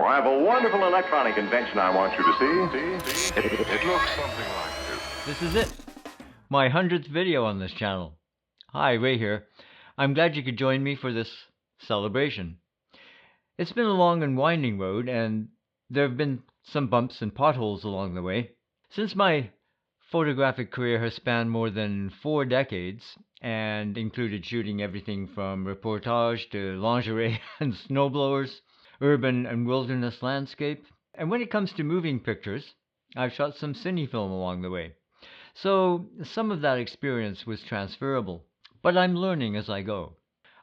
I have a wonderful electronic invention I want you to see. It looks something like this. This is it, my 100th video on this channel. Hi, Ray here. I'm glad you could join me for this celebration. It's been a long and winding road, and there have been some bumps and potholes along the way. Since my photographic career has spanned more than 4 decades and included shooting everything from reportage to lingerie and snowblowers, urban and wilderness landscape, and when it comes to moving pictures, I've shot some cine film along the way. So some of that experience was transferable, but I'm learning as I go.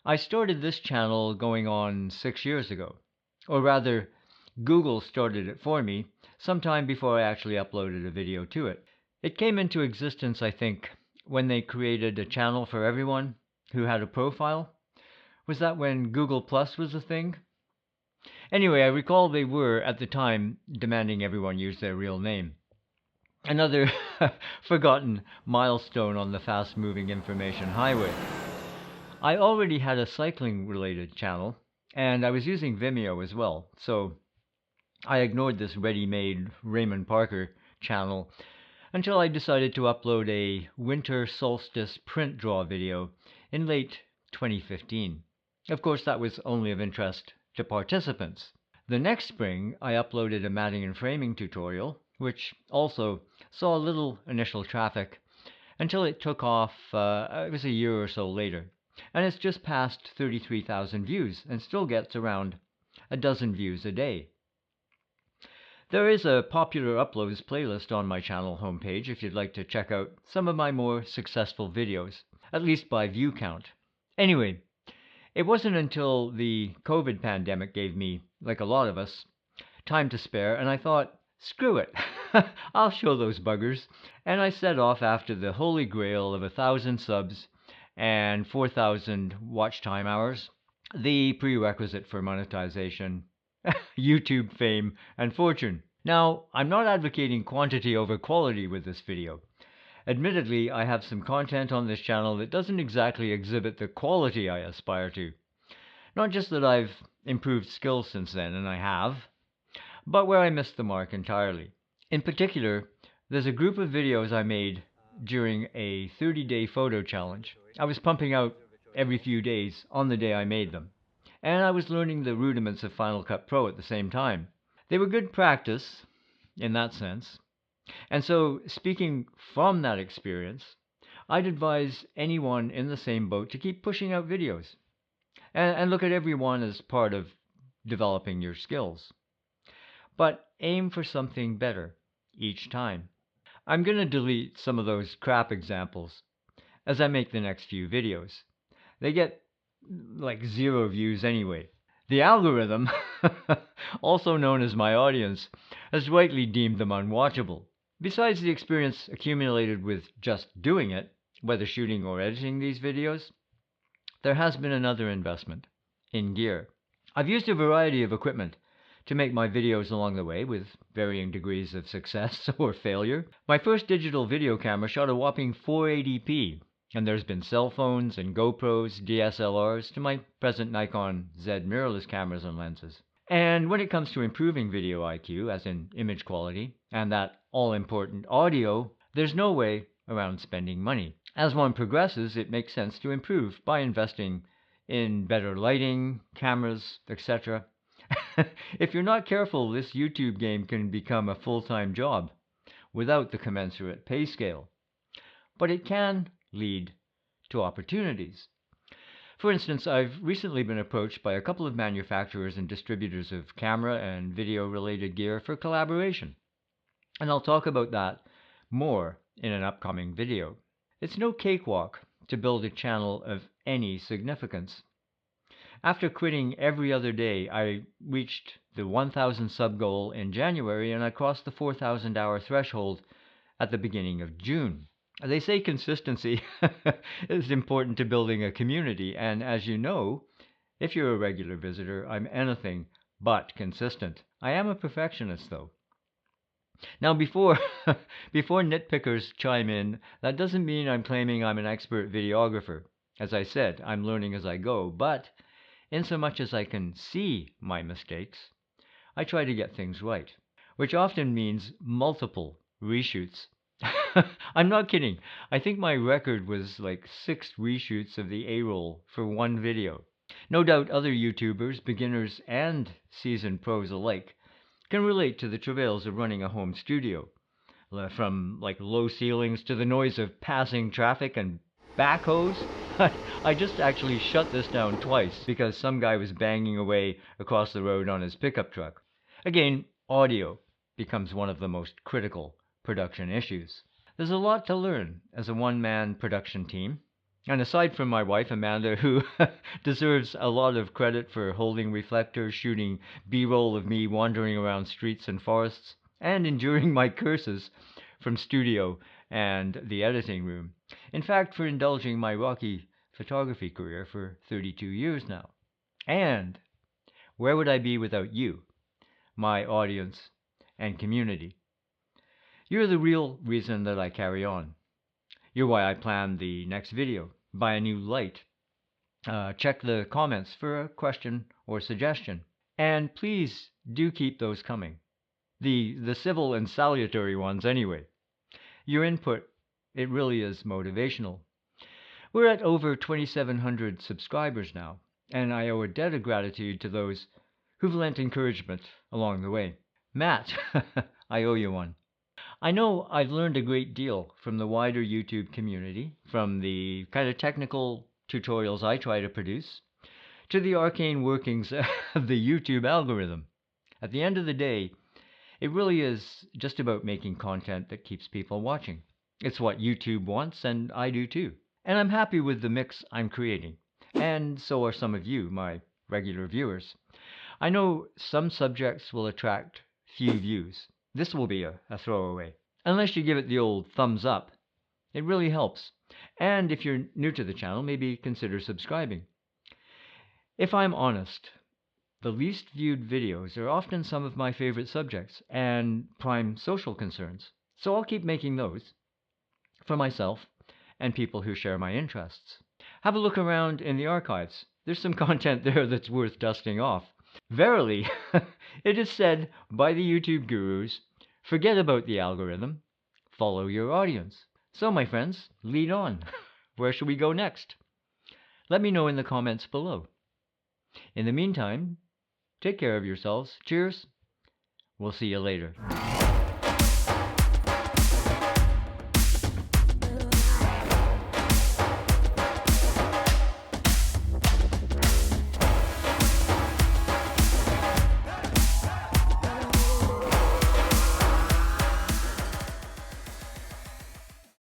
I started this channel going on 6 years ago, or rather, Google started it for me sometime before I actually uploaded a video to it. It came into existence, I think, when they created a channel for everyone who had a profile. Was that when Google Plus was a thing? Anyway, I recall they were, at the time, demanding everyone use their real name. Another forgotten milestone on the fast-moving information highway. I already had a cycling-related channel, and I was using Vimeo as well, so I ignored this ready-made Raymond Parker channel until I decided to upload a winter solstice print draw video in late 2015. Of course, that was only of interest to participants. The next spring, I uploaded a matting and framing tutorial, which also saw little initial traffic until it took off, it was a year or so later. And it's just passed 33,000 views and still gets around a dozen views a day. There is a popular uploads playlist on my channel homepage if you'd like to check out some of my more successful videos, at least by view count. Anyway, it wasn't until the COVID pandemic gave me, like a lot of us, time to spare, and I thought, screw it, I'll show those buggers. And I set off after the holy grail of 1,000 subs and 4,000 watch time hours, the prerequisite for monetization, YouTube fame, and fortune. Now, I'm not advocating quantity over quality with this video. Admittedly, I have some content on this channel that doesn't exactly exhibit the quality I aspire to. Not just that I've improved skills since then, and I have, but where I missed the mark entirely. In particular, there's a group of videos I made during a 30-day photo challenge. I was pumping out every few days on the day I made them, and I was learning the rudiments of Final Cut Pro at the same time. They were good practice in that sense, and so speaking from that experience, I'd advise anyone in the same boat to keep pushing out videos and look at every one as part of developing your skills. But aim for something better each time. I'm going to delete some of those crap examples as I make the next few videos. They get like 0 views anyway. The algorithm, also known as my audience, has rightly deemed them unwatchable. Besides the experience accumulated with just doing it, whether shooting or editing these videos, there has been another investment in gear. I've used a variety of equipment to make my videos along the way, with varying degrees of success or failure. My first digital video camera shot a whopping 480p, and there's been cell phones and GoPros, DSLRs, to my present Nikon Z mirrorless cameras and lenses. And when it comes to improving video IQ, as in image quality, and that all-important audio, there's no way around spending money. As one progresses, it makes sense to improve by investing in better lighting, cameras, etc. If you're not careful, this YouTube game can become a full-time job without the commensurate pay scale. But it can lead to opportunities. For instance, I've recently been approached by a couple of manufacturers and distributors of camera and video-related gear for collaboration. And I'll talk about that more in an upcoming video. It's no cakewalk to build a channel of any significance. After quitting every other day, I reached the 1,000 sub goal in January, and I crossed the 4,000 hour threshold at the beginning of June. They say consistency is important to building a community, and as you know, if you're a regular visitor, I'm anything but consistent. I am a perfectionist, though. Now, before nitpickers chime in, that doesn't mean I'm claiming I'm an expert videographer. As I said, I'm learning as I go, but insomuch as I can see my mistakes, I try to get things right, which often means multiple reshoots. I'm not kidding. I think my record was like 6 reshoots of the A-roll for one video. No doubt other YouTubers, beginners and seasoned pros alike, can relate to the travails of running a home studio, from like low ceilings to the noise of passing traffic and backhoes. I just actually shut this down twice because some guy was banging away across the road on his pickup truck. Again, audio becomes one of the most critical production issues. There's a lot to learn as a one-man production team. And aside from my wife, Amanda, who deserves a lot of credit for holding reflectors, shooting B-roll of me wandering around streets and forests, and enduring my curses from studio and the editing room. In fact, for indulging my rocky photography career for 32 years now. And where would I be without you, my audience and community? You're the real reason that I carry on. You're why I plan the next video. Buy a new light. Check the comments for a question or suggestion. And please do keep those coming. The civil and salutary ones anyway. Your input, it really is motivational. We're at over 2,700 subscribers now, and I owe a debt of gratitude to those who've lent encouragement along the way. Matt, I owe you one. I know I've learned a great deal from the wider YouTube community, from the kind of technical tutorials I try to produce, to the arcane workings of the YouTube algorithm. At the end of the day, it really is just about making content that keeps people watching. It's what YouTube wants, and I do too. And I'm happy with the mix I'm creating. And so are some of you, my regular viewers. I know some subjects will attract few views. This will be a throwaway. Unless you give it the old thumbs up. It really helps. And if you're new to the channel, maybe consider subscribing. If I'm honest, the least viewed videos are often some of my favorite subjects and prime social concerns. So I'll keep making those for myself and people who share my interests. Have a look around in the archives. There's some content there that's worth dusting off. Verily, it is said by the YouTube gurus, forget about the algorithm, follow your audience. So, my friends, lead on. Where should we go next? Let me know in the comments below. In the meantime, take care of yourselves. Cheers. We'll see you later.